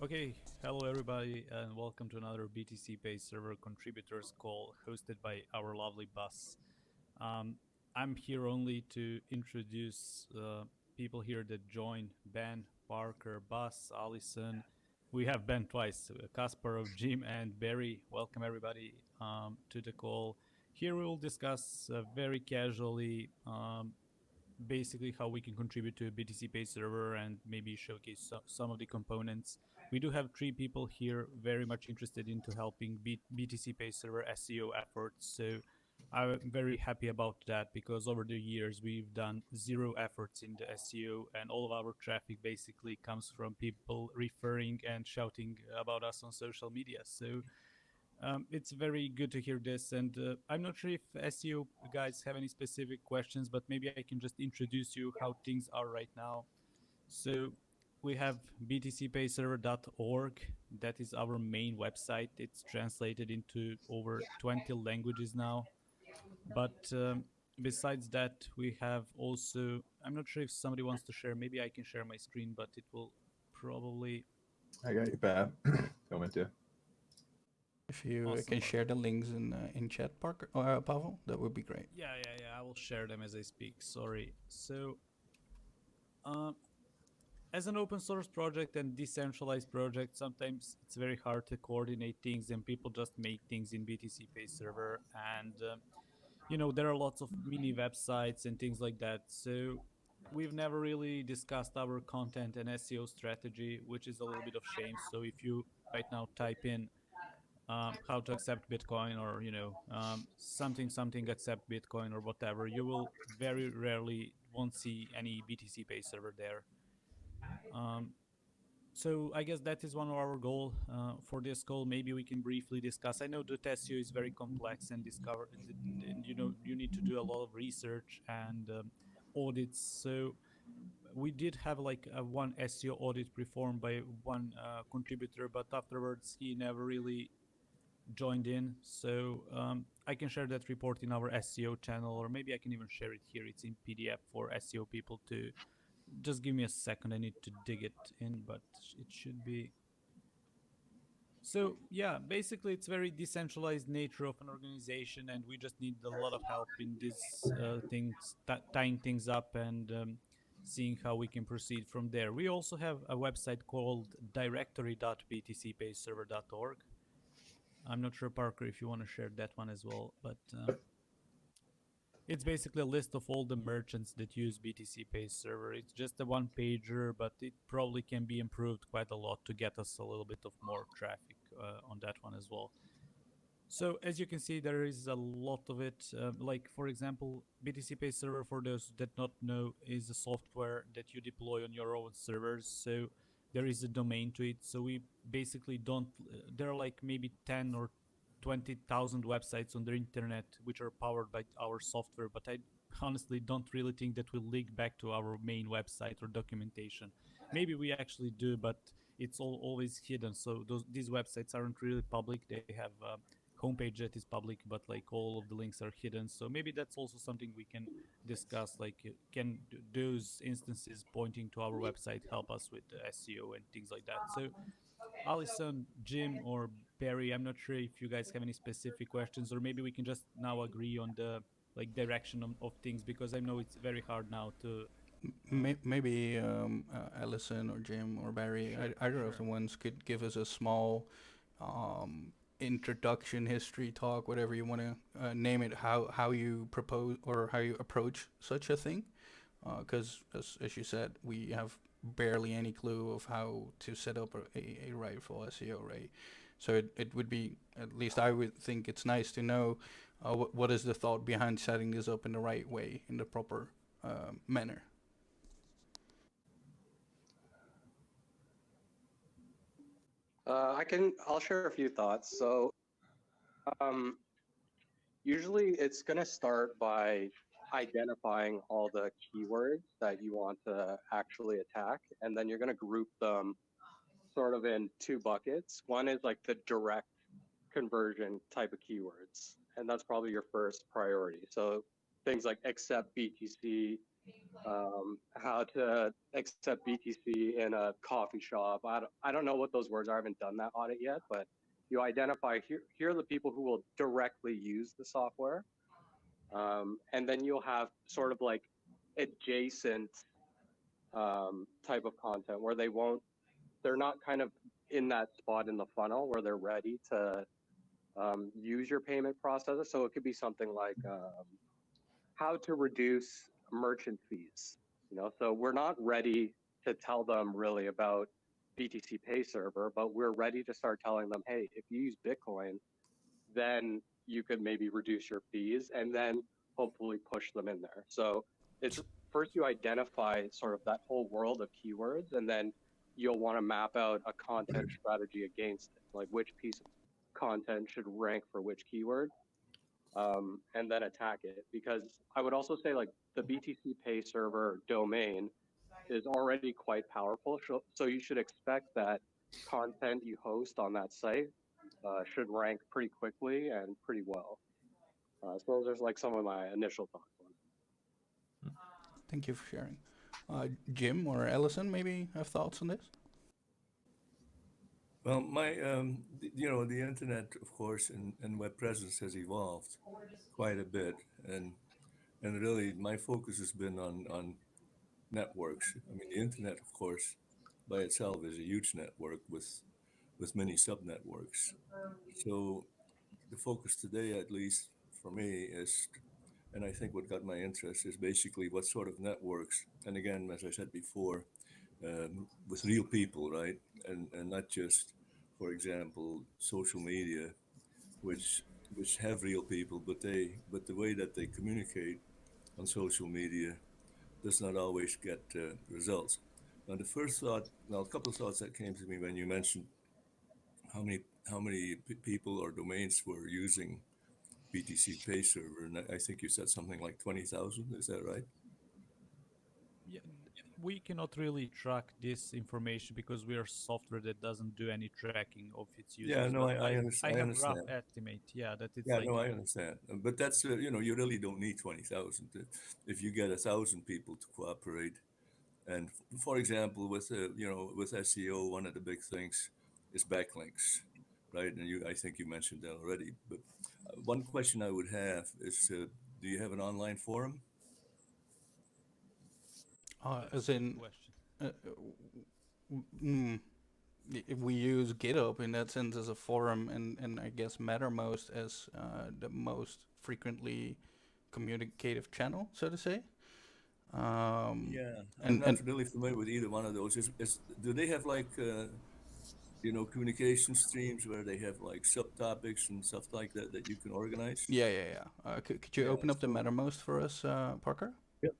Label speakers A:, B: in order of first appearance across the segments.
A: Okay, hello everybody, and welcome to another BTCPay server contributors call hosted by our lovely Bus. Um, I'm here only to introduce people here that join: Ben, Parker, Bus, Allison. We have Ben twice: Kasparov, Jim, and Barry. Welcome everybody to the call. Here we will discuss very casually basically how we can contribute to a BTCPay server and maybe showcase some of the components. We do have 3 people here very much interested into helping BTCPay server SEO efforts. So I'm very happy about that because over the years we've done 0 efforts in the SEO, and all of our traffic basically comes from people referring and shouting about us on social media. So it's very good to hear this, and I'm not sure if SEO guys have any specific questions, but maybe I can just introduce you how things are right now. So we have btcpayserver.org. That is our main website. It's translated into over 20 languages now. But besides that, we have also, I'm not sure if somebody wants to share, maybe I can share my screen, but it will probably...
B: I got you, Pat. Tell me to.
C: If you
A: Awesome,
C: can
A: Parker.
C: share the links in chat, Parker Pavel, that would be great.
A: Yeah, I will share them as I speak. Sorry. So, uh, as an open source project and decentralized project, sometimes it's very hard to coordinate things, and people just make things in BTCPay server. And there are lots of mini websites and things like that. So we've never really discussed our content and SEO strategy, which is a little bit of shame. So if you right now type in how to accept Bitcoin, or something accept Bitcoin or whatever, you will very rarely won't see any BTCPay server there. So I guess that is one of our goal for this call. Maybe we can briefly discuss. I know that SEO is very complex and you need to do a lot of research and audits. So we did have like one SEO audit performed by one contributor, but afterwards he never really joined in. So I can share that report in our SEO channel, or maybe I can even share it here. It's in PDF for SEO people to... Just give me a second, I need to dig it in, but it should be... So yeah, basically it's very decentralized nature of an organization, and we just need a lot of help in these things, tying things up and seeing how we can proceed from there. We also have a website called directory.btcpayserver.org. I'm not sure, Parker, if you want to share that one as well, but it's basically a list of all the merchants that use BTCPay server. It's just a one-pager, but it probably can be improved quite a lot to get us a little bit of more traffic on that one as well. So as you can see, there is a lot of it. Like for example, BTCPay server, for those that not know, is a software that you deploy on your own servers. So there is a domain to it. So we basically don't... there are like maybe 10 or 20,000 websites on the internet which are powered by our software, but I honestly don't really think that will link back to our main website or documentation. Maybe we actually do, but it's always hidden. So these websites aren't really public. They have homepage that is public, but like all of the links are hidden. So maybe that's also something we can discuss, like can those instances pointing to our website help us with the SEO and things like that. So Allison, Jim, or Barry, I'm not sure if you guys have any specific questions, or maybe we can just now agree on the like direction of things, because I know it's very hard now to...
C: Maybe Allison or Jim or Barry,
A: Sure,
C: either of
A: sure.
C: the ones could give us a small introduction, history talk, whatever you want to name it, how you propose or how you approach such a thing. Because as you said, we have barely any clue of how to set up a rightful SEO, right? So it would be, at least I would think it's nice to know what is the thought behind setting this up in the right way, in the proper manner.
D: I'll share a few thoughts. So um, usually it's going to start by identifying all the keywords that you want to actually attack, and then you're going to group them sort of in 2 buckets. One is like the direct conversion type of keywords, and that's probably your first priority. So things like accept BTC, how to accept BTC in a coffee shop. I don't know what those words are. I haven't done that audit yet, but you identify here are the people who will directly use the software. And then you'll have sort of like adjacent type of content where they're not kind of in that spot in the funnel where they're ready to use your payment processor. So it could be something like how to reduce merchant fees. So we're not ready to tell them really about BTCPay server, but we're ready to start telling them, hey, if you use Bitcoin, then you could maybe reduce your fees and then hopefully push them in there. So it's first you identify sort of that whole world of keywords, and then you'll want to map out a content strategy against it, like which piece of content should rank for which keyword, and then attack it. Because I would also say like the BTCPay server domain is already quite powerful. So you should expect that content you host on that site should rank pretty quickly and pretty well. So those are like some of my initial thoughts on it.
C: Thank you for sharing. Jim or Ellison maybe have thoughts on this?
E: Well, the internet, of course, and web presence has evolved quite a bit, and really my focus has been on networks. I mean, the internet, of course, by itself is a huge network with many sub-networks. So the focus today, at least for me, is, and I think what got my interest is basically what sort of networks, and again, as I said before, with real people, right? And not just, for example, social media, which have real people, but the way that they communicate on social media does not always get results. Now, a couple of thoughts that came to me when you mentioned how many people or domains were using BTCPay server, and I think you said something like 20,000. Is that right?
A: Yeah, we cannot really track this information because we are software that doesn't do any tracking of its users.
E: Yeah, no,
A: but
E: I understand.
A: I have rough estimate. Yeah, that it's
E: Yeah,
A: like
E: no, I understand. But that's you really don't need 20,000 if you get 1,000 people to cooperate. And for example, with with SEO, one of the big things is backlinks, right? And I think you mentioned that already. But one question I would have is, do you have an online forum?
A: that's
C: As
A: a good
C: in,
A: question.
C: if we use GitHub in that sense as a forum, and I guess Mattermost as the most frequently communicative channel, so to say.
E: Yeah, I'm not really familiar with either one of those. Do they have like communication streams where they have like subtopics and stuff like that that you can organize?
C: Yeah. Could you open up the
E: so-
C: Mattermost for us, Parker?
B: Yep.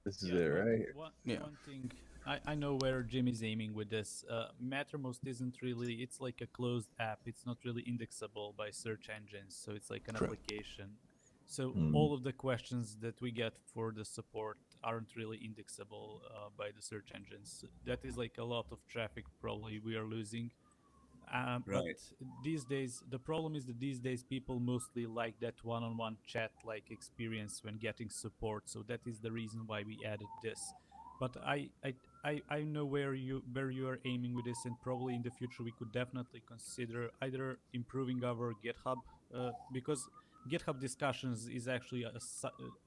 B: This is
A: Yeah,
B: it,
A: but
B: right?
C: Yeah.
A: One thing I know where Jim is aiming with this. Mattermost isn't really. It's like a closed app. It's not really indexable by search engines. So it's like an
C: True.
A: application. So
B: Hmm.
A: all of the questions that we get for the support aren't really indexable by the search engines. That is like a lot of traffic probably we are losing.
E: Right.
A: But these days, the problem is that these days people mostly like that one-on-one chat-like experience when getting support. So that is the reason why we added this. But I know where you are aiming with this, and probably in the future we could definitely consider either improving our GitHub, because GitHub Discussions is actually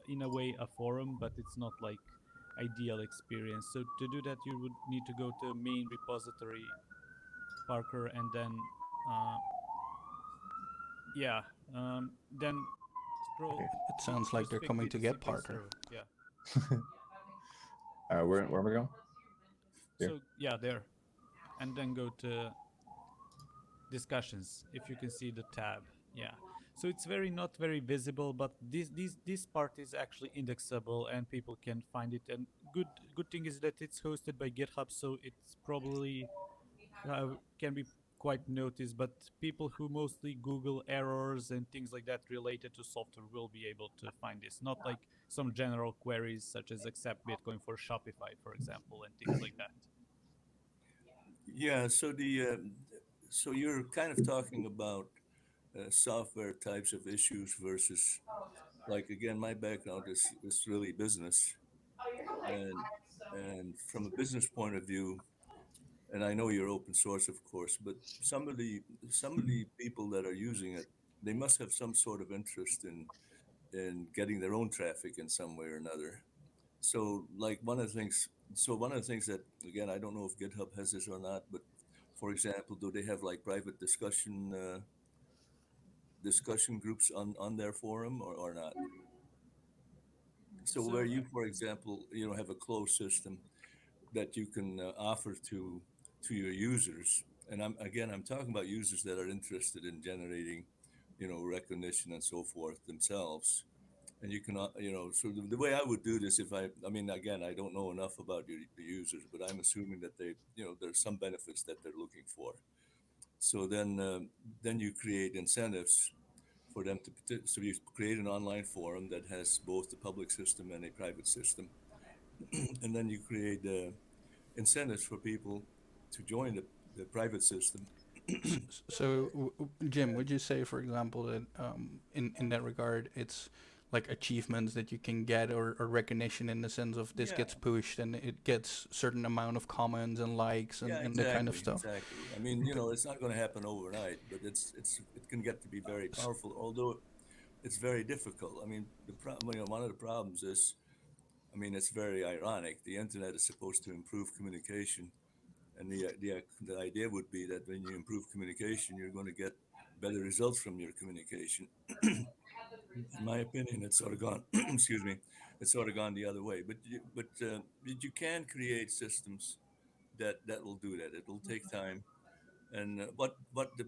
A: in a way a forum, but it's not like ideal experience. So to do that, you would need to go to main repository, Parker, and then then scroll.
C: It sounds like
A: just
C: they're
A: pick
C: coming to get
A: BTCPay
C: Parker.
A: server. Yeah.
B: Where am I going? Here.
A: So yeah, there, and then go to discussions. If you can see the tab, yeah. So it's not very visible, but this part is actually indexable and people can find it. And good thing is that it's hosted by GitHub, so it's probably can be quite noticed, but people who mostly Google errors and things like that related to software will be able to find this. Not like some general queries such as accept Bitcoin for Shopify, for example, and things like that.
E: Yeah. So you're kind of talking about software types of issues versus like again, my background is really business, and and from a business point of view, and I know you're open source, of course, but some of the people that are using it, they must have some sort of interest in getting their own traffic in some way or another. So like one of the things that again, I don't know if GitHub has this or not, but for example, do they have like private discussion groups on their forum or not? So where
A: So
E: you, for example, have a closed system that you can offer to your users, and I'm talking about users that are interested in generating, recognition and so forth themselves. And you can, so the way I would do this, if I mean, again, I don't know enough about the users, but I'm assuming that they, there's some benefits that they're looking for. So then you create incentives for them so you create an online forum that has both the public system and a private system, and then you create incentives for people to join the private system.
C: So, Jim,
E: And
C: would you say, for example, that in that regard, it's like achievements that you can get or recognition in the sense of this
E: yeah,
C: gets pushed and it gets certain amount of comments and likes
E: yeah,
C: and that kind of
E: exactly,
C: stuff?
E: exactly. I mean, it's not going to happen overnight, but it can get to be very
C: S-
E: powerful, although it's very difficult. I mean, one of the problems is, I mean, it's very ironic. The internet is supposed to improve communication, and the idea would be that when you improve communication, you're going to get better results from your communication. In my opinion, it's sort of gone. Excuse me, it's sort of gone the other way. But you can create systems that will do that. It'll take time, and what the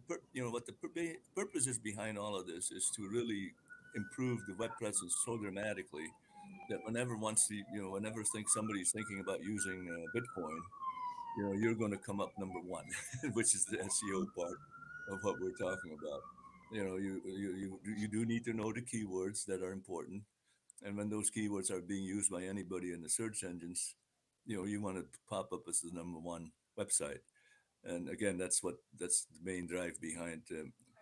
E: purpose is behind all of this is to really improve the web presence so dramatically that whenever somebody's thinking about using Bitcoin, you're going to come up number one, which is the SEO part of what we're talking about. You do need to know the keywords that are important, and when those keywords are being used by anybody in the search engines, you want to pop up as the number one website. And again, that's the main drive behind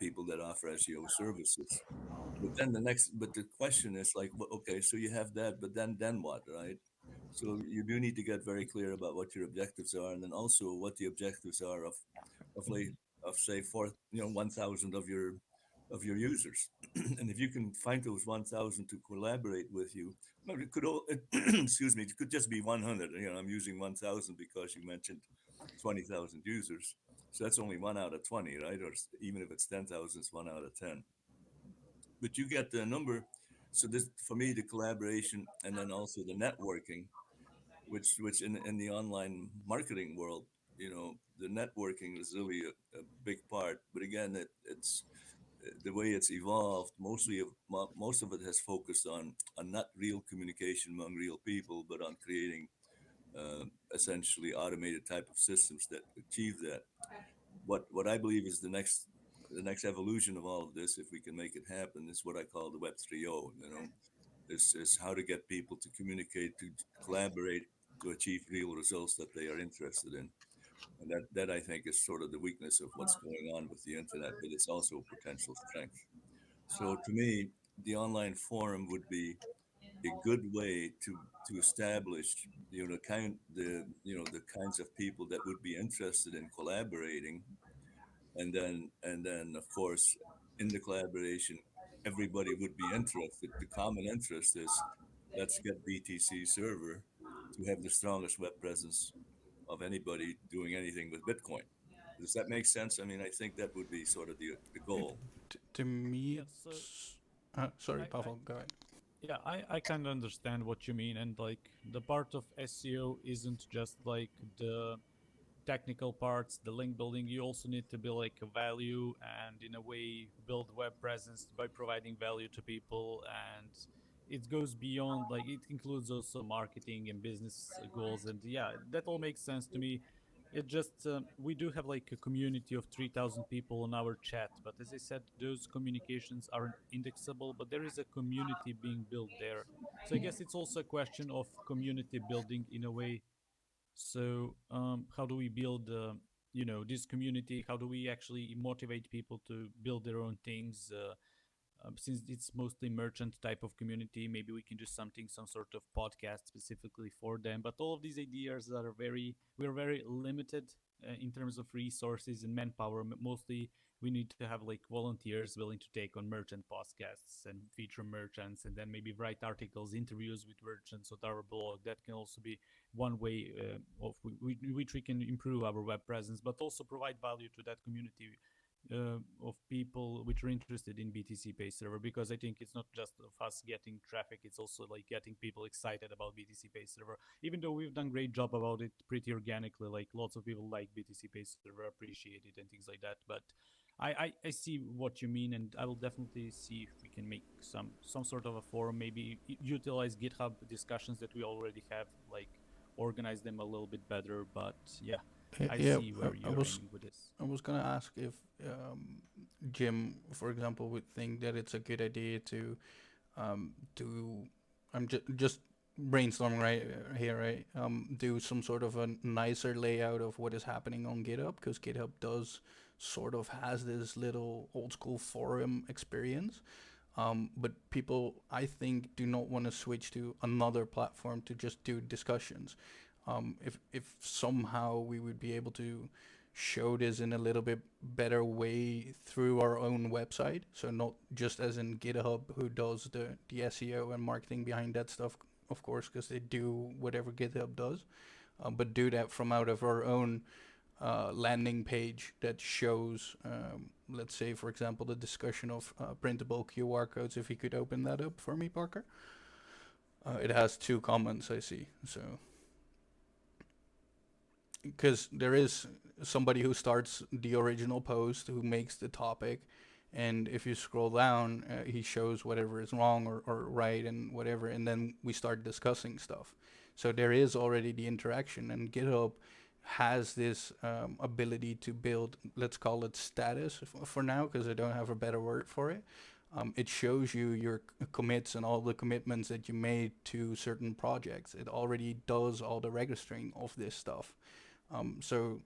E: people that offer SEO services. But the question is like, okay, so you have that, but then what, right? So you do need to get very clear about what your objectives are, and then also what the objectives are of like of say 1,000 of your users, and if you can find those 1,000 to collaborate with you, well, excuse me, it could just be 100. I'm using 1,000 because you mentioned 20,000 users, so that's only 1 out of 20, right? Or even if it's 10,000, it's 1 out of 10. But you get the number. So this, for me, the collaboration and then also the networking, which in the online marketing world, the networking is really a big part. But again, it's the way it's evolved. Most of it has focused on not real communication among real people, but on creating essentially automated type of systems that achieve that. What I believe is the next evolution of all of this, if we can make it happen, is what I call the Web 3.0. Is how to get people to communicate, to collaborate, to achieve real results that they are interested in. And that I think is sort of the weakness of what's going on with the internet, but it's also a potential strength. So to me, the online forum would be a good way to establish, the kinds of people that would be interested in collaborating, and then of course in the collaboration everybody would be interested. The common interest is, let's get BTC server to have the strongest web presence of anybody doing anything with Bitcoin. Does that make sense? I mean, I think that would be sort of the
C: It,
E: goal.
C: to me,
A: yeah, so
C: sorry,
A: I
C: Pavel, go ahead.
A: yeah, I kind of understand what you mean, and like the part of SEO isn't just like the technical parts, the link building. You also need to build like a value and in a way build web presence by providing value to people, and it goes beyond, like it includes also marketing and business goals, and yeah, that all makes sense to me. It just we do have like a community of 3,000 people on our chat, but as I said, those communications aren't indexable, but there is a community being built there. So I guess it's also a question of community building in a way. So how do we build this community? How do we actually motivate people to build their own things? since it's mostly merchant type of community, maybe we can do something, some sort of podcast specifically for them. But all of these ideas are we're very limited in terms of resources and manpower. Mostly, we need to have like volunteers willing to take on merchant podcasts and feature merchants, and then maybe write articles, interviews with merchants on our blog. That can also be one way of which we can improve our web presence, but also provide value to that community of people which are interested in BTC Pay server, because I think it's not just of us getting traffic, it's also like getting people excited about BTC Pay server. Even though we've done great job about it pretty organically, like lots of people like BTC Pay server, appreciate it and things like that. But I see what you mean, and I will definitely see if we can make some sort of a forum, maybe utilize GitHub discussions that we already have, like organize them a little bit better. But yeah, I
C: Yeah,
A: see where you're aiming with this.
C: I was gonna ask if Jim, for example, would think that it's a good idea to do. I'm just brainstorming right here, right? Do some sort of a nicer layout of what is happening on GitHub, because GitHub does sort of has this little old school forum experience. But people, I think, do not want to switch to another platform to just do discussions. If somehow we would be able to show this in a little bit better way through our own website, so not just as in GitHub, who does the SEO and marketing behind that stuff, of course, because they do whatever GitHub does, but do that from out of our own landing page that shows, let's say, for example, the discussion of printable QR codes. If you could open that up for me, Parker. It has 2 comments, I see. So, because there is somebody who starts the original post, who makes the topic, and if you scroll down, he shows whatever is wrong or right and whatever, and then we start discussing stuff. So there is already the interaction, and GitHub has this ability to build, let's call it status for now, because I don't have a better word for it. It shows you your commits and all the commitments that you made to certain projects. It already does all the registering of this stuff. So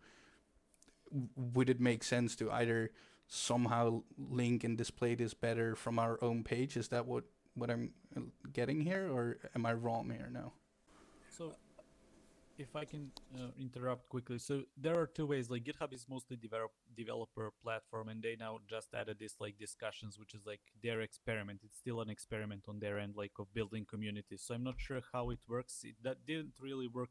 C: would it make sense to either somehow link and display this better from our own page? Is that what I'm getting here, or am I wrong here now?
A: So if I can interrupt quickly, so there are 2 ways. Like GitHub is mostly developer platform, and they now just added this like discussions, which is like their experiment. It's still an experiment on their end, like of building communities. So I'm not sure how it works. That didn't really work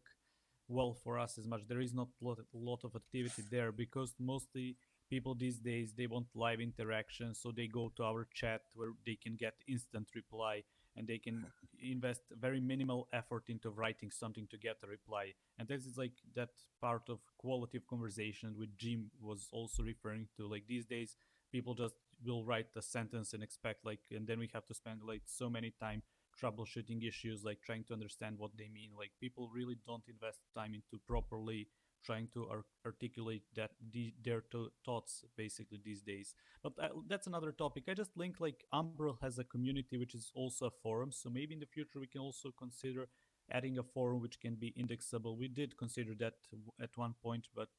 A: well for us as much. There is not a lot of activity there, because mostly people these days, they want live interaction, so they go to our chat where they can get instant reply, and they can invest very minimal effort into writing something to get a reply. And this is like that part of quality of conversation which Jim was also referring to. Like these days, people just will write a sentence and expect like, and then we have to spend like so many time troubleshooting issues, like trying to understand what they mean. Like people really don't invest time into properly trying to articulate their thoughts basically these days. But that's another topic. I just linked like Umbrel has a community which is also a forum, so maybe in the future we can also consider adding a forum which can be indexable. We did consider that at one point, but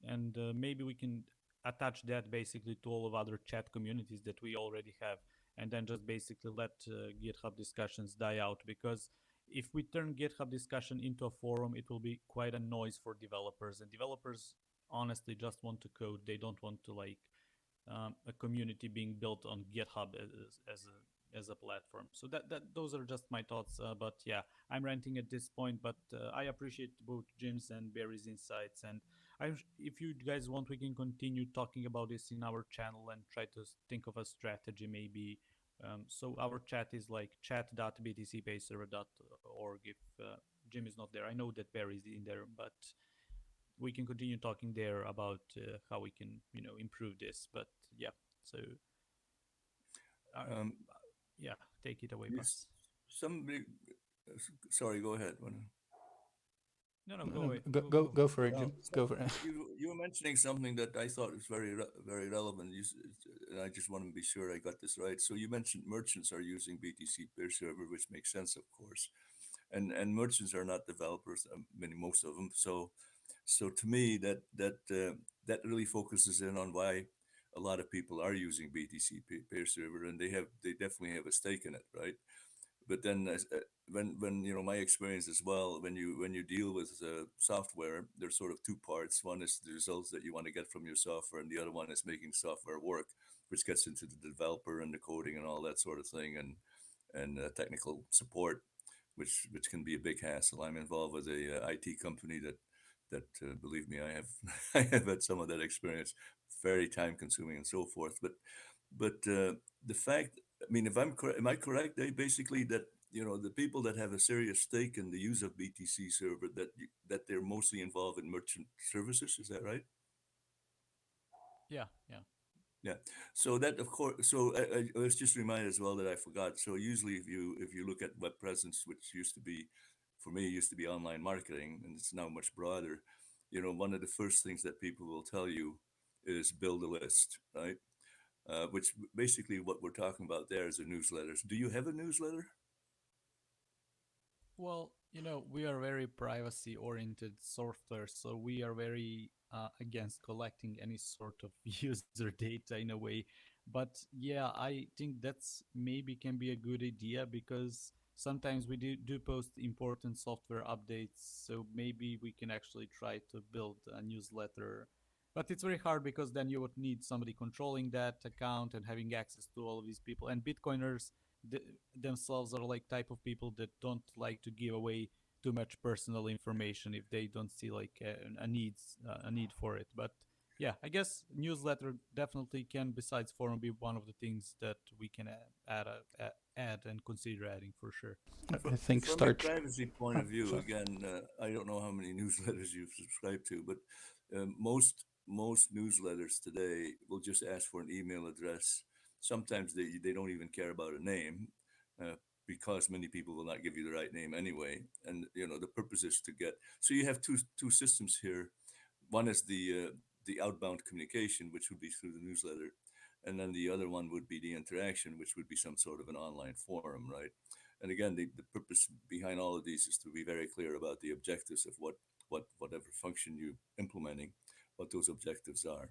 A: and maybe we can attach that basically to all of other chat communities that we already have, and then just basically let GitHub discussions die out. Because if we turn GitHub discussion into a forum, it will be quite a noise for developers, and developers honestly just want to code. They don't want to like a community being built on GitHub as a platform. So that those are just my thoughts. But yeah, I'm ranting at this point, but I appreciate both Jim's and Barry's insights. And if you guys want, we can continue talking about this in our channel and try to think of a strategy maybe. So our chat is like chat.btcpayserver.org. If Jim is not there, I know that Barry is in there, but we can continue talking there about how we can, improve this. But yeah, so
E: Um,
A: yeah, take it away,
E: you,
A: Bas.
E: somebody, sorry, go ahead.
A: No, go away.
C: Go for it, Jim.
E: So
C: Go for it.
E: you were mentioning something that I thought was very relevant. And I just want to be sure I got this right. So you mentioned merchants are using BTC Pay Server, which makes sense, of course, and merchants are not developers. Most of them. So to me, that really focuses in on why a lot of people are using BTCPay server, and they definitely have a stake in it, right? But then when my experience as well, when you deal with software, there's sort of two parts. One is the results that you want to get from your software, and the other one is making software work, which gets into the developer and the coding and all that sort of thing, and technical support, which can be a big hassle. I'm involved with a IT company that believe me, I have I have had some of that experience, very time consuming and so forth. But the fact, I mean, if I'm correct, am I correct? They basically that the people that have a serious stake in the use of BTC server that they're mostly involved in merchant services. Is that right?
A: Yeah, yeah.
E: Yeah. So that of course. So I was just reminded as well that I forgot. So usually, if you look at web presence, which used to be, for me, used to be online marketing, and it's now much broader. One of the first things that people will tell you is build a list, right? Which basically what we're talking about there is a newsletters. Do you have a newsletter?
A: Well, we are very privacy oriented software, so we are very against collecting any sort of user data in a way. But yeah, I think that's maybe can be a good idea because sometimes we do post important software updates, so maybe we can actually try to build a newsletter. But it's very hard because then you would need somebody controlling that account and having access to all of these people. And Bitcoiners th- themselves are like type of people that don't like to give away too much personal information if they don't see like a need for it. But yeah, I guess newsletter definitely can, besides forum, be one of the things that we can add and consider adding for sure.
C: I think
E: From a
C: start.
E: privacy point
C: Oh,
E: of view,
C: sorry.
E: again, I don't know how many newsletters you've subscribed to, but most newsletters today will just ask for an email address. Sometimes they don't even care about a name, uh, because many people will not give you the right name anyway. And the purpose is to get. So you have two systems here. One is the outbound communication, which would be through the newsletter, and then the other one would be the interaction, which would be some sort of an online forum, right? And again, the purpose behind all of these is to be very clear about the objectives of whatever function you're implementing, what those objectives are.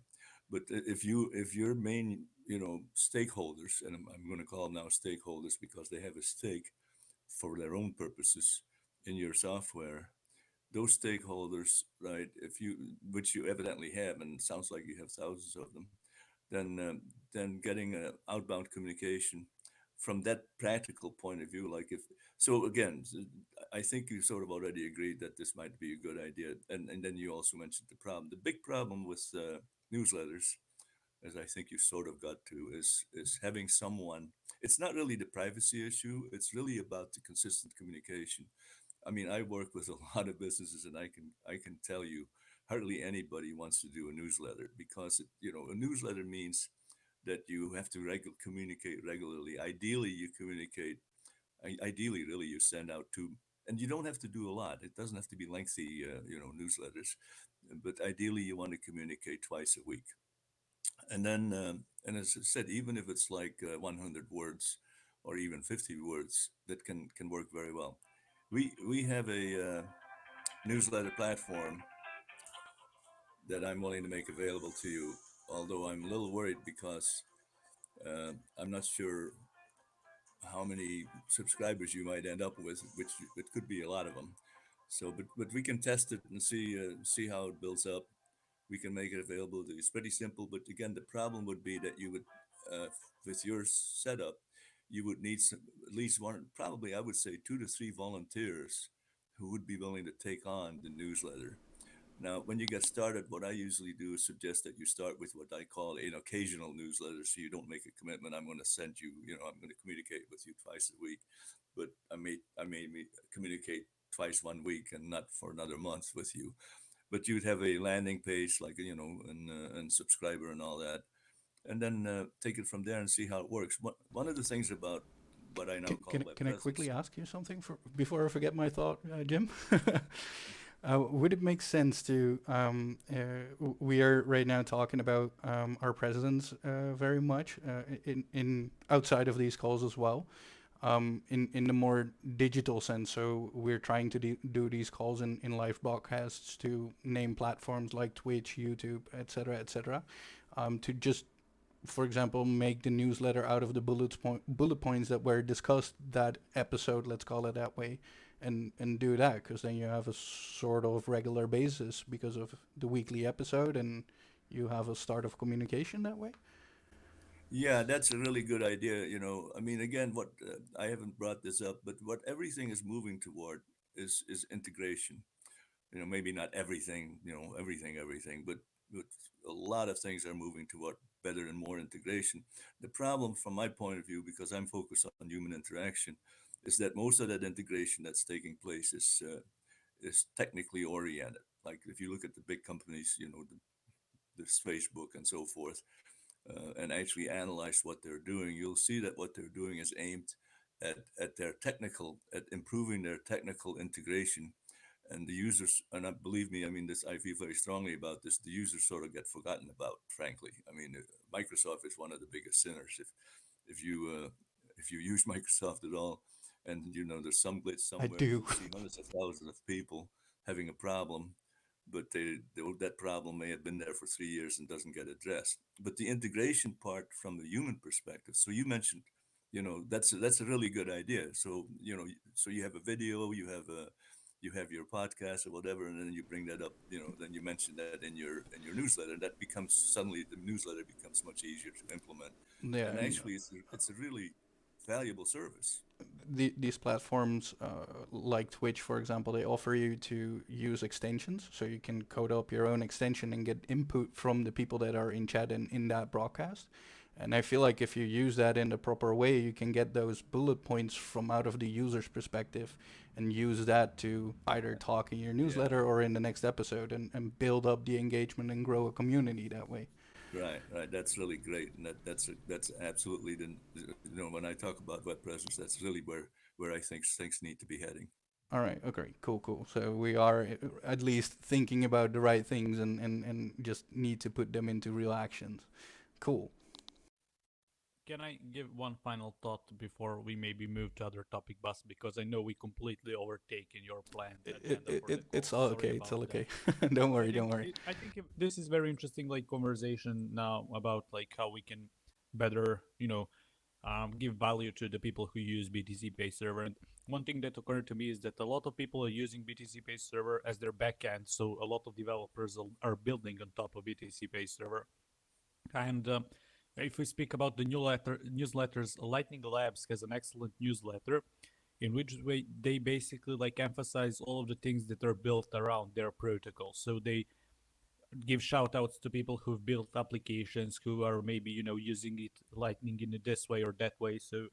E: But if your main stakeholders, and I'm going to call them now stakeholders because they have a stake for their own purposes in your software, those stakeholders, right? If you, which you evidently have, and it sounds like you have thousands of them, then getting outbound communication from that practical point of view, like if so, again, I think you sort of already agreed that this might be a good idea, and then you also mentioned the problem. The big problem with newsletters, as I think you sort of got to, is having someone. It's not really the privacy issue. It's really about the consistent communication. I mean, I work with a lot of businesses, and I can tell you, hardly anybody wants to do a newsletter because a newsletter means that you have to communicate regularly. Ideally, you communicate. Ideally, really, you send out to, and you don't have to do a lot. It doesn't have to be lengthy, newsletters, but ideally, you want to communicate twice a week. And then, and as I said, even if it's like 100 words or even 50 words, that can work very well. We have a newsletter platform that I'm willing to make available to you, although I'm a little worried because I'm not sure how many subscribers you might end up with, which it could be a lot of them. So, but we can test it and see how it builds up. We can make it available. It's pretty simple, but again, the problem would be that you would, with your setup, you would need at least one, probably I would say 2 to 3 volunteers who would be willing to take on the newsletter. Now, when you get started, what I usually do is suggest that you start with what I call an occasional newsletter, so you don't make a commitment. I'm going to send you, I'm going to communicate with you twice a week, but I may communicate twice 1 week and not for another month with you. But you'd have a landing page, like and subscriber and all that, and then take it from there and see how it works. One of the things about what I now call web
C: Can I quickly
E: presence.
C: ask you something before I forget my thought, Jim? Would it make sense to? We are right now talking about our presence very much in outside of these calls as well, in the more digital sense. So we're trying to do these calls in live broadcasts to name platforms like Twitch, YouTube, etc., etc., to just for example, make the newsletter out of the bullet points that were discussed that episode, let's call it that way, and do that, because then you have a sort of regular basis because of the weekly episode, and you have a start of communication that way.
E: Yeah, that's a really good idea. I mean, again, what I haven't brought this up, but what everything is moving toward is integration. Maybe not everything, everything, but a lot of things are moving toward better and more integration. The problem, from my point of view, because I'm focused on human interaction, is that most of that integration that's taking place is technically oriented. Like if you look at the big companies, this Facebook and so forth, and actually analyze what they're doing, you'll see that what they're doing is aimed at improving their technical integration. And the users, and believe me, I mean this, I feel very strongly about this. The users sort of get forgotten about, frankly. I mean, Microsoft is one of the biggest sinners. If you use Microsoft at all, and there's some glitch
C: I
E: somewhere,
C: do.
E: you'll see hundreds of thousands of people having a problem, but that problem may have been there for 3 years and doesn't get addressed. But the integration part from the human perspective. So you mentioned, that's a really good idea. So so you have a video, you have your podcast or whatever, and then you bring that up. Then you mention that in your newsletter. That becomes suddenly the newsletter becomes much easier to implement.
C: Yeah,
E: And
C: and
E: actually, it's a really valuable service.
C: these platforms, like Twitch, for example, they offer you to use extensions, so you can code up your own extension and get input from the people that are in chat and in that broadcast. And I feel like if you use that in the proper way, you can get those bullet points from out of the user's perspective and use that to either talk in your newsletter or in the next episode, and build up the engagement and grow a community that way.
E: Right. That's really great, and that's absolutely when I talk about web presence, that's really where I think things need to be heading.
C: All right. Okay. Cool. So we are at least thinking about the right things, and just need to put them into real actions. Cool.
A: Can I give one final thought before we maybe move to other topic, Bus? Because I know we completely overtaken your planned agenda for the
C: It's
A: call.
C: all
A: Sorry
C: okay. It's all
A: about that.
C: okay. Don't worry. Don't worry.
A: I think this is very interesting, like conversation now about like how we can better, give value to the people who use BTCPay server. And one thing that occurred to me is that a lot of people are using BTCPay server as their backend, so a lot of developers are building on top of BTCPay server. And if we speak about the newsletters, Lightning Labs has an excellent newsletter in which way they basically like emphasize all of the things that are built around their protocol. So they give shout outs to people who've built applications who are maybe using it Lightning in this way or that way. So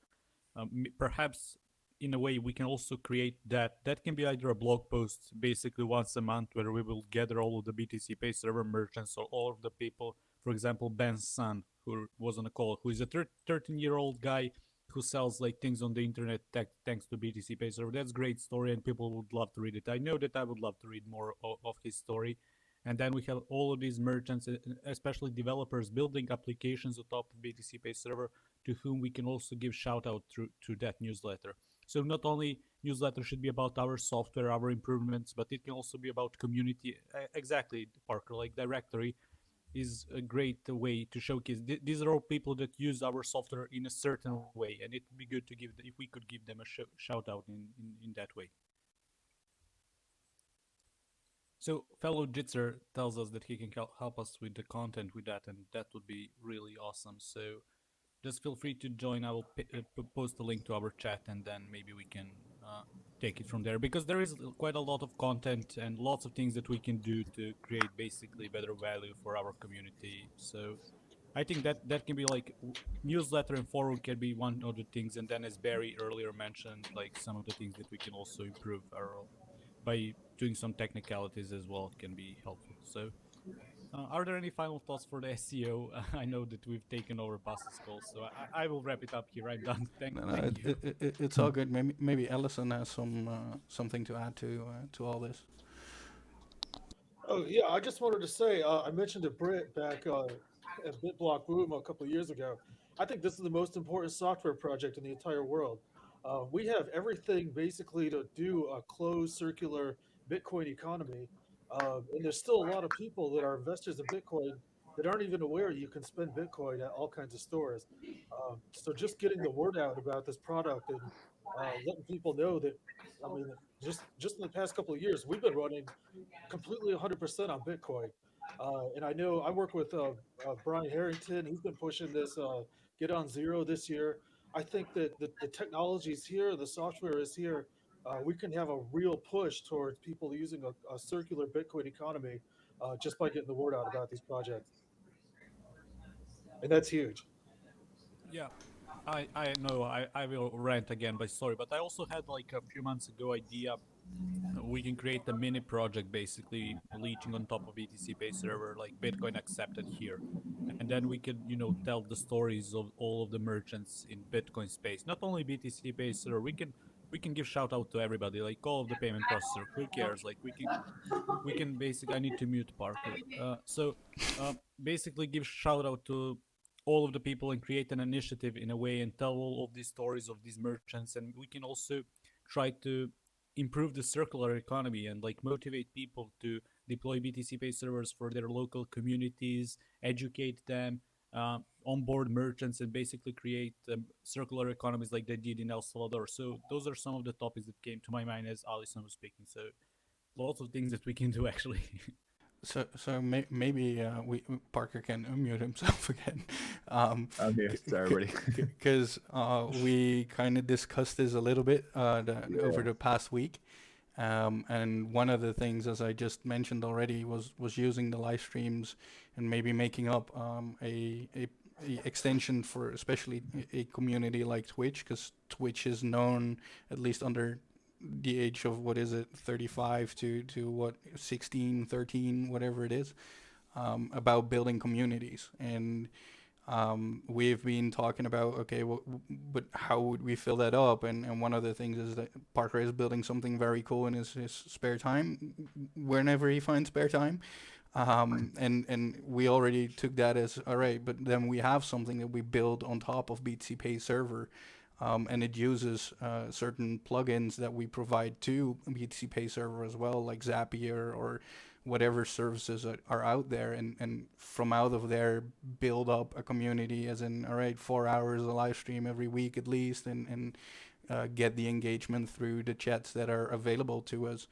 A: perhaps in a way we can also create that can be either a blog post basically once a month where we will gather all of the BTCPay server merchants or all of the people. For example, Ben's son, who was on a call, who is a 13-year-old guy who sells like things on the internet thanks to BTCPay server. That's a great story, and people would love to read it. I know that I would love to read more of his story. And then we have all of these merchants, especially developers, building applications on top of BTCPay server, to whom we can also give shout out through that newsletter. So not only newsletter should be about our software, our improvements, but it can also be about community. Exactly, Parker, like directory is a great way to showcase. These are all people that use our software in a certain way, and it would be good to give if we could give them a shout out in that way. So fellow Jitzer tells us that he can help us with the content with that, and that would be really awesome. So just feel free to join. I will post a link to our chat, and then maybe we can take it from there, because there is quite a lot of content and lots of things that we can do to create basically better value for our community. So I think that can be like newsletter and forum can be one of the things, and then as Barry earlier mentioned, like some of the things that we can also improve by doing some technicalities as well can be helpful. So are there any final thoughts for the SEO? I know that we've taken over Boss's call, so I will wrap it up here. I'm done. Thank you.
C: It's all good. Maybe Allison has something to add to all this.
F: Oh yeah, I just wanted to say I mentioned to Britt back at BitBlock Boom a couple of years ago. I think this is the most important software project in the entire world. We have everything basically to do a closed circular Bitcoin economy, and there's still a lot of people that are investors in Bitcoin that aren't even aware you can spend Bitcoin at all kinds of stores. So just getting the word out about this product and letting people know that, I mean, just in the past couple of years, we've been running completely 100% on Bitcoin. And I know I work with Brian Harrington. He's been pushing this get on zero this year. I think that the technology is here, the software is here. We can have a real push towards people using a circular Bitcoin economy just by getting the word out about these projects. And that's huge.
A: Yeah, I know I will rant again, but sorry, but I also had like a few months ago idea we can create a mini project basically leeching on top of BTCPay server, like Bitcoin accepted here. And then we could, tell the stories of all of the merchants in Bitcoin space. Not only BTCPay server, we can give shout out to everybody, like all of the payment processor. Who cares? Like we can basically. I need to mute Parker. Basically give shout out to all of the people and create an initiative in a way and tell all of these stories of these merchants, and we can also try to improve the circular economy and like motivate people to deploy BTCPay servers for their local communities, educate them, onboard merchants, and basically create circular economies like they did in El Salvador. So those are some of the topics that came to my mind as Alison was speaking. So lots of things that we can do actually.
C: Maybe Parker can unmute himself again.
B: I'm here. Sorry, everybody.
C: Because we kind of discussed this a little bit over the past week. And one of the things, as I just mentioned already, was using the live streams and maybe making up a extension for especially a community like Twitch, because Twitch is known, at least under the age of, what is it, 35 to what, 16, 13, whatever it is, about building communities. And we've been talking about, okay, but how would we fill that up? And one of the things is that Parker is building something very cool in his spare time, whenever he finds spare time. And we already took that as, all right, but then we have something that we build on top of BTCPay server. And it uses certain plugins that we provide to BTCPay server as well, like Zapier or whatever services that are out there, and from out of there build up a community, as in, all right, 4 hours of live stream every week at least, and get the engagement through the chats that are available to us.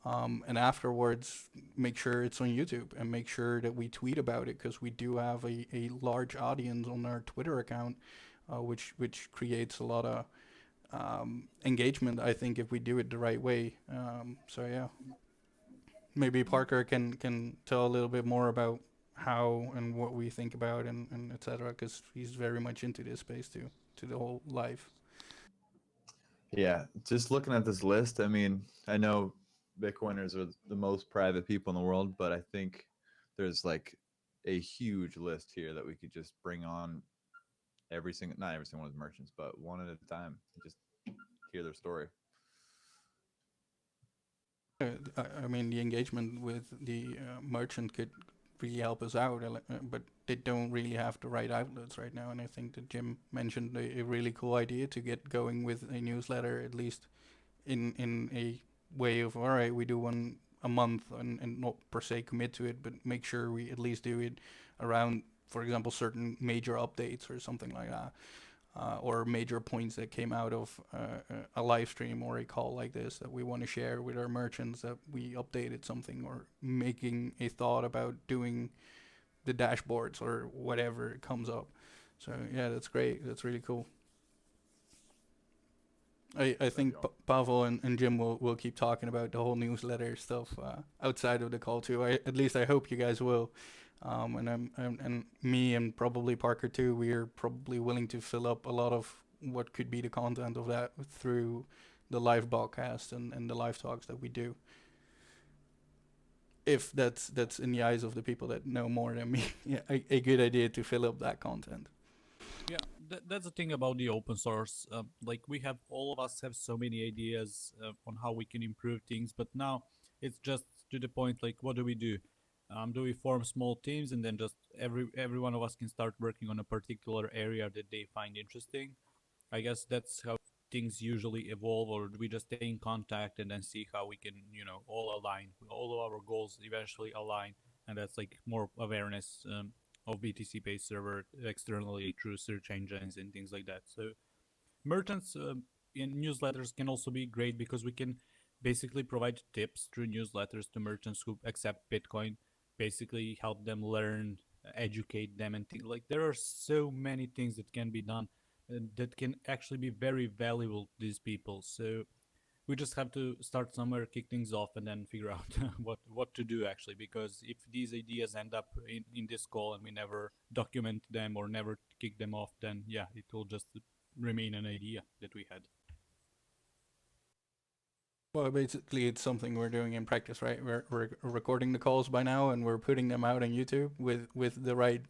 C: And afterwards, make sure it's on YouTube and make sure that we tweet about it, because we do have a large audience on our Twitter account, which creates a lot of engagement, I think, if we do it the right way. So yeah, maybe Parker can tell a little bit more about how and what we think about and etc., because he's very much into this space too, to the whole life.
B: Yeah, just looking at this list, I mean, I know Bitcoiners are the most private people in the world, but I think there's like a huge list here that we could just bring on not every single one of the merchants, but one at a time, just hear their story.
C: I mean, the engagement with the merchant could really help us out, but they don't really have the right outlets right now. And I think that Jim mentioned a really cool idea to get going with a newsletter, at least in a way of, all right, we do one a month, and not per se commit to it, but make sure we at least do it around, for example, certain major updates or something like that. Or major points that came out of a live stream or a call like this that we want to share with our merchants, that we updated something, or making a thought about doing the dashboards or whatever comes up. So yeah, that's great. That's really cool. I think Pavel and Jim will keep talking about the whole newsletter stuff outside of the call too. At least I hope you guys will. And me and probably Parker too, we are probably willing to fill up a lot of what could be the content of that through the live broadcast and the live talks that we do. If that's in the eyes of the people that know more than me, yeah, a good idea to fill up that content.
A: Yeah, that's the thing about the open source. Like all of us have so many ideas on how we can improve things, but now it's just to the point. Like, what do we do? Do we form small teams and then just every one of us can start working on a particular area that they find interesting? I guess that's how things usually evolve, or do we just stay in contact and then see how we can, all align, all of our goals eventually align, and that's like more awareness. of BTCPay server externally through search engines and things like that. So merchants in newsletters can also be great because we can basically provide tips through newsletters to merchants who accept Bitcoin, basically help them learn, educate them, and things like there are so many things that can be done that can actually be very valuable to these people. So we just have to start somewhere, kick things off, and then figure out what to do actually. Because if these ideas end up in this call and we never document them or never kick them off, then yeah, it will just remain an idea that we had.
C: Well, basically, it's something we're doing in practice, right? We're recording the calls by now, and we're putting them out on YouTube with the right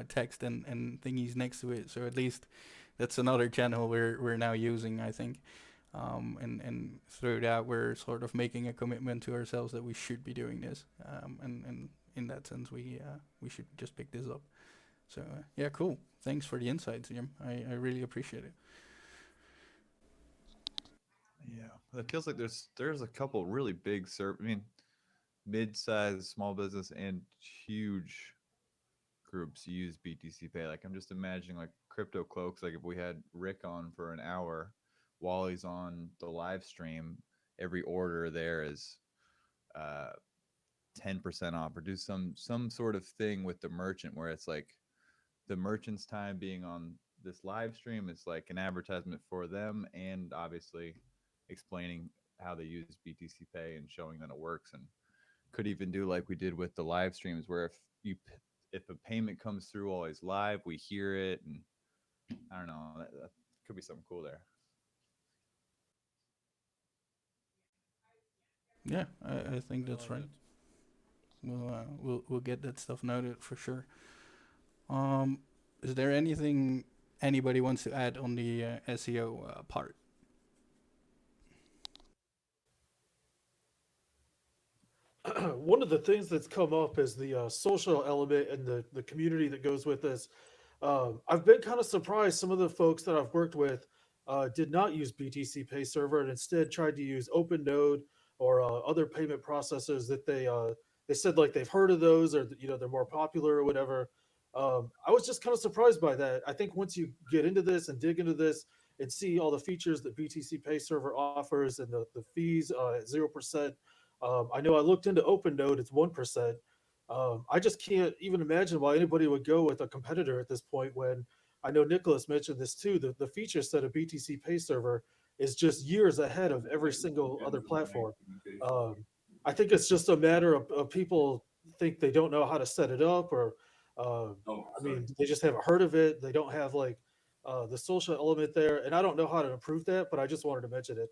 C: text and thingies next to it. So at least that's another channel we're now using, I think. And through that, we're sort of making a commitment to ourselves that we should be doing this. And in that sense, we should just pick this up. So yeah, cool. Thanks for the insights, Jim. I really appreciate it.
B: Yeah, it feels like there's a couple really big mid-sized small business and huge groups use BTC Pay. Like I'm just imagining like crypto cloaks. Like if we had Rick on for an hour while he's on the live stream, every order there is 10% off, or do some sort of thing with the merchant where it's like the merchant's time being on this live stream is like an advertisement for them, and obviously explaining how they use BTC Pay and showing that it works. And could even do like we did with the live streams, where if a payment comes through while he's live, we hear it, and I don't know, that could be something cool there.
C: Yeah, I think that's right. We'll get that stuff noted for sure. Is there anything anybody wants to add on the SEO part?
F: One of the things that's come up is the social element and the community that goes with this. I've been kind of surprised some of the folks that I've worked with did not use BTC Pay Server and instead tried to use OpenNode or other payment processors that they said like they've heard of those, or they're more popular or whatever. I was just kind of surprised by that. I think once you get into this and dig into this and see all the features that BTC Pay Server offers and the fees at 0%. I know I looked into OpenNode; it's 1%. I just can't even imagine why anybody would go with a competitor at this point. When I know Nicholas mentioned this too, the feature set of BTC Pay Server is just years ahead of every single other platform. I think it's just a matter of people think they don't know how to set it up, or I mean, they just haven't heard of it. They don't have like the social element there, and I don't know how to improve that. But I just wanted to mention it.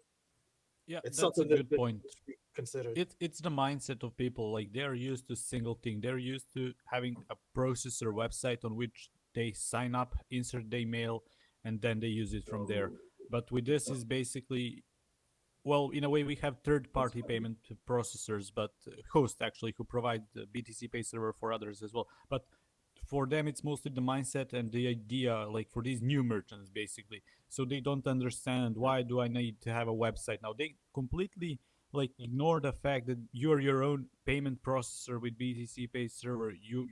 A: Yeah,
F: It's
A: that's a
F: something
A: good
F: that
A: point.
F: should be considered.
A: It's the mindset of people. Like they're used to single thing. They're used to having a processor website on which they sign up, insert their mail, and then they use it from there. But with this is basically, well, in a way we have third-party payment processors, but hosts actually who provide the BTC Pay server for others as well. But for them it's mostly the mindset and the idea, like for these new merchants basically. So they don't understand, why do I need to have a website now? They completely like ignore the fact that you're your own payment processor with BTC Pay server. You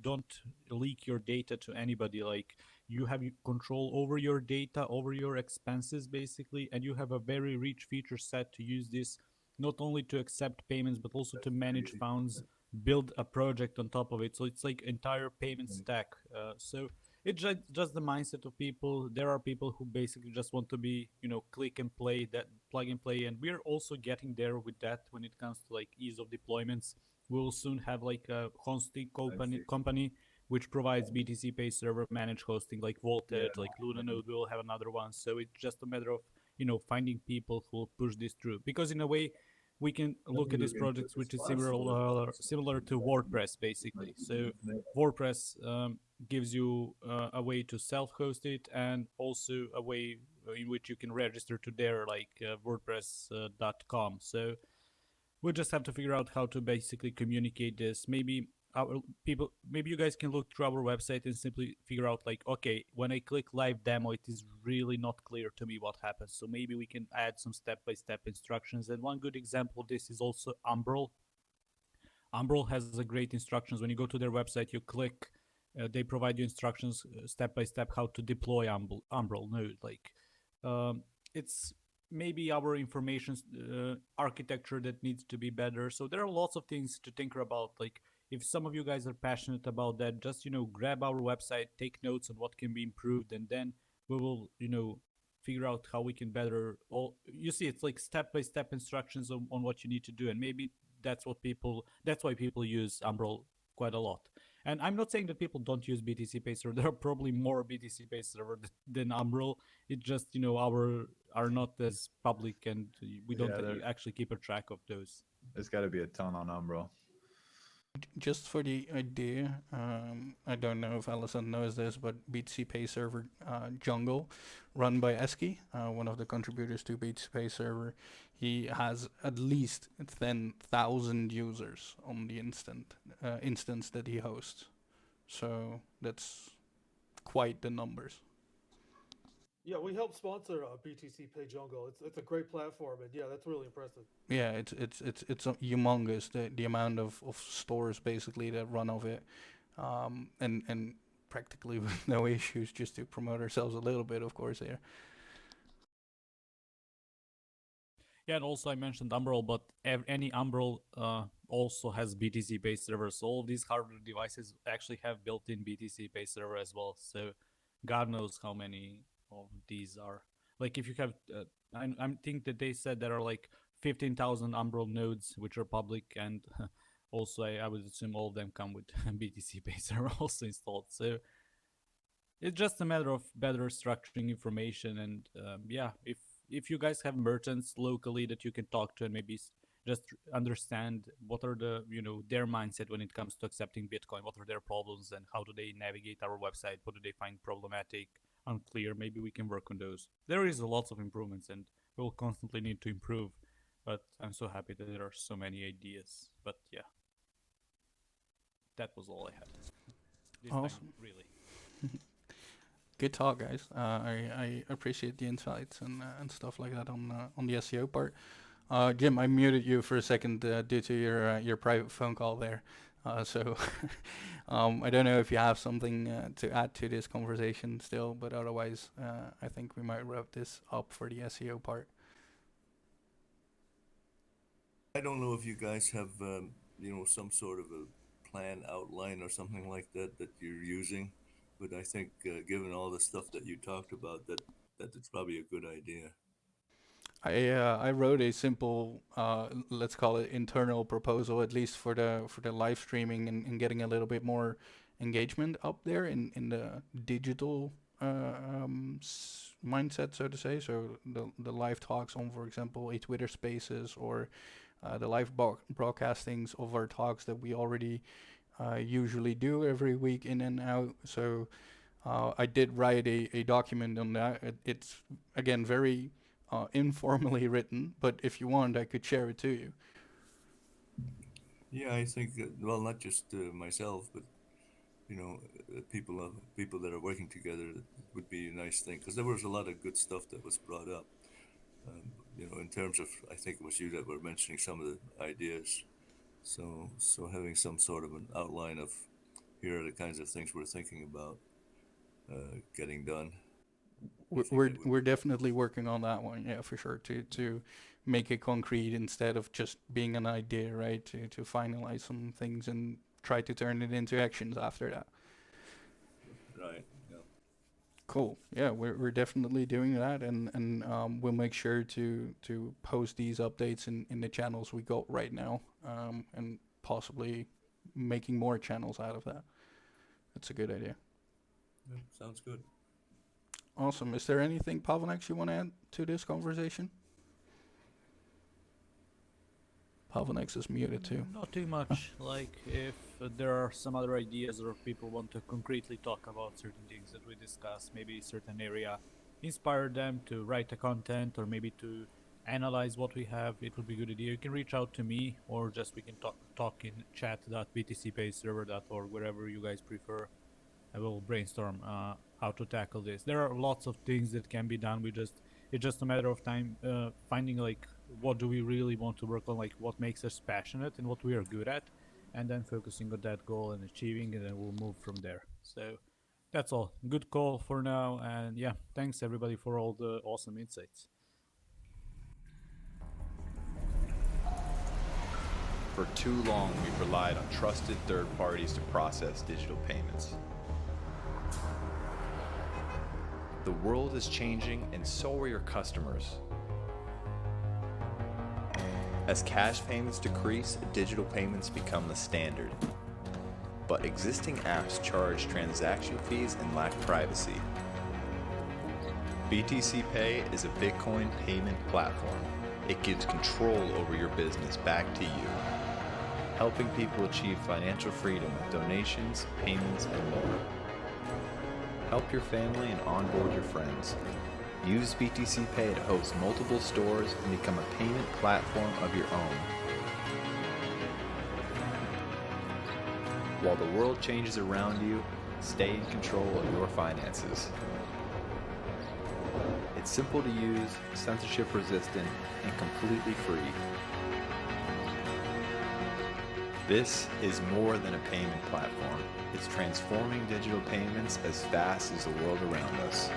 A: don't leak your data to anybody. Like you have control over your data, over your expenses basically, and you have a very rich feature set to use this not only to accept payments but also to manage funds, build a project on top of it. So it's like entire payment stack. So it's just the mindset of people. There are people who basically just want to be, click and play, that plug and play, and we're also getting there with that when it comes to like ease of deployments. We'll soon have like a hosting company which provides BTC Pay server managed hosting, like Voltage, like Lunanode will have another one. So it's just a matter of finding people who will push this through, because in a way we can look at these projects which is similar to WordPress basically. So WordPress gives you a way to self-host it, and also a way in which you can register to their like WordPress.com. So we just have to figure out how to basically communicate this. Maybe you guys can look through our website and simply figure out like, okay, when I click live demo, it is really not clear to me what happens. So maybe we can add some step-by-step instructions. And one good example of this is also Umbrel. Umbrel has a great instructions. When you go to their website, you click they provide you instructions step by step how to deploy Umbrel node. Like it's maybe our information architecture that needs to be better. So there are lots of things to think about. Like if some of you guys are passionate about that, just grab our website, take notes on what can be improved, and then we will figure out how we can better. All you see, it's like step by step instructions on what you need to do, and maybe that's why people use Umbrel quite a lot. And I'm not saying that people don't use BTCPay server. There are probably more BTCPay server than Umbrel. It just our are not as public, and we don't actually keep a track of those.
B: There's got to be a ton on Umbro.
C: Just for the idea, I don't know if Alison knows this, but BTCPay server Jungle, run by Eski, one of the contributors to BTCPay server, he has at least 10,000 users on the instance that he hosts. So that's quite the numbers.
F: Yeah, we helped sponsor BTCPay Jungle. It's a great platform, and yeah, that's really impressive.
C: Yeah, it's humongous, the amount of stores basically that run off it, and practically with no issues, just to promote ourselves a little bit, of course, there.
A: Yeah, and also I mentioned Umbrel, but any Umbrel also has BTCPay server. So all of these hardware devices actually have built-in BTCPay server as well. So God knows how many of these are. Like if you have, I think that they said there are like 15,000 Umbrel nodes which are public, and also I would assume all of them come with BTCPay server also installed. So it's just a matter of better structuring information, and yeah, if you guys have merchants locally that you can talk to and maybe just understand what are the their mindset when it comes to accepting Bitcoin, what are their problems, and how do they navigate our website, what do they find problematic, unclear, maybe we can work on those. There is lots of improvements, and we'll constantly need to improve, but I'm so happy that there are so many ideas. But yeah, that was all I had this
C: awesome
A: time, really.
C: Good talk, guys. I appreciate the insights and stuff like that on the SEO part. Jim, I muted you for a second due to your private phone call there. So I don't know if you have something to add to this conversation still, but otherwise, I think we might wrap this up for the SEO part.
E: I don't know if you guys have some sort of a plan outline or something like that you're using. But I think, given all the stuff that you talked about, that it's probably a good idea.
C: I wrote a simple, let's call it internal proposal, at least for the live streaming and getting a little bit more engagement up there in the digital mindset, so to say. So the live talks on, for example, a Twitter Spaces, or the live broadcastings of our talks that we already usually do every week in and out. So I did write a document on that. It's again very informally written, but if you want, I could share it to you.
E: Yeah, I think well, not just myself, but people that are working together, it would be a nice thing, because there was a lot of good stuff that was brought up. In terms of, I think it was you that were mentioning some of the ideas. So having some sort of an outline of here are the kinds of things we're thinking about getting done.
C: We're definitely working on that one, yeah, for sure, to make it concrete instead of just being an idea, right? To finalize some things and try to turn it into actions after that.
E: Right. Yeah.
C: Cool. Yeah, we're definitely doing that, and we'll make sure to post these updates in the channels we got right now, and possibly making more channels out of that. That's a good idea.
E: Yeah, sounds good.
C: Awesome. Is there anything, Pavlex, you want to add to this conversation? Pavlex is muted too.
A: Not too much. Like if there are some other ideas, or if people want to concretely talk about certain things that we discuss, maybe a certain area, inspire them to write the content, or maybe to analyze what we have, it would be a good idea. You can reach out to me, or just we can talk in chat.btcpayserver.org, wherever you guys prefer. I will brainstorm how to tackle this. There are lots of things that can be done. It's just a matter of time finding like what do we really want to work on, like what makes us passionate and what we are good at, and then focusing on that goal and achieving it, and we'll move from there. So that's all. Good call for now, and yeah, thanks everybody for all the awesome insights.
B: For too long, we've relied on trusted third parties to process digital payments. The world is changing, and so are your customers. As cash payments decrease, digital payments become the standard. But existing apps charge transaction fees and lack privacy. BTCPay is a Bitcoin payment platform. It gives control over your business back to you, helping people achieve financial freedom with donations, payments, and more. Help your family and onboard your friends. Use BTCPay to host multiple stores and become a payment platform of your own. While the world changes around you, stay in control of your finances. It's simple to use, censorship resistant, and completely free. This is more than a payment platform. It's transforming digital payments as fast as the world around us.